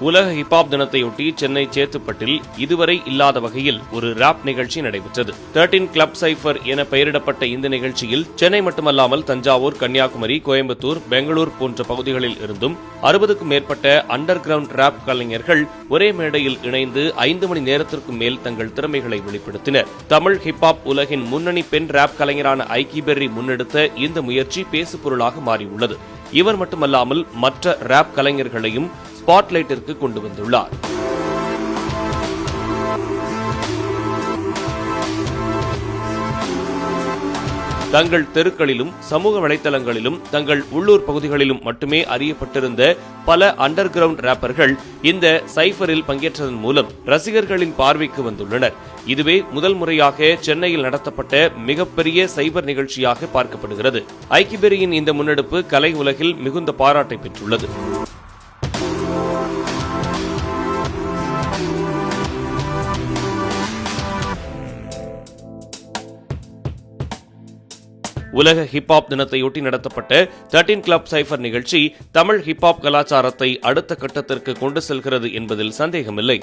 உலக ஹிப்ஹாப் தினத்தையொட்டி சென்னை சேத்துப்பட்டில் இதுவரை இல்லாத வகையில் ஒரு ராப் நிகழ்ச்சி நடைபெற்றது. 13 கிளப் சைஃபர் என பெயரிடப்பட்ட இந்த நிகழ்ச்சியில் சென்னை மட்டுமல்லாமல் தஞ்சாவூர், கன்னியாகுமரி, கோயம்புத்தூர், பெங்களூர் போன்ற பகுதிகளில் இருந்தும் 60க்கும் மேற்பட்ட அண்டர் கிரவுண்ட் ராப் கலைஞர்கள் ஒரே மேடையில் இணைந்து 5 மணி நேரத்திற்கும் மேல் தங்கள் திறமைகளை வெளிப்படுத்தினர். தமிழ் ஹிப்ஹாப் உலகின் முன்னணி பெண் ராப் கலைஞரான ஐக்கி பெர்ரி முன்னெடுத்த இந்த முயற்சி பேசுபொருளாக மாறியுள்ளது. இவர் மட்டுமல்லாமல் மற்ற ராப் கலைஞர்களையும் ஸ்பாட்லைட்டிற்கு கொண்டு வந்துள்ளார். தங்கள் தெருக்களிலும் சமூக வலைதளங்களிலும் தங்கள் உள்ளூர் பகுதிகளிலும் மட்டுமே அறியப்பட்டிருந்த பல அண்டர் கிரவுண்ட் ராப்பர்கள் இந்த சைஃபரில் பங்கேற்றதன் மூலம் ரசிகர்களின் பார்வைக்கு வந்துள்ளனர். இதுவே முதல் முறையாக சென்னையில் நடத்தப்பட்ட மிகப்பெரிய சைபர் நிகழ்ச்சியாக பார்க்கப்படுகிறது. ஐக்கி பெர்ரியின் இந்த முன்னெடுப்பு கலை உலகில் மிகுந்த பாராட்டை பெற்றுள்ளது. உலக ஹிப்ஹாப் தினத்தையொட்டி நடத்தப்பட்ட 13 கிளப் சைஃபர் நிகழ்ச்சி தமிழ் ஹிப்ஹாப் கலாச்சாரத்தை அடுத்த கட்டத்திற்கு கொண்டு செல்கிறது என்பதில் சந்தேகமில்லை.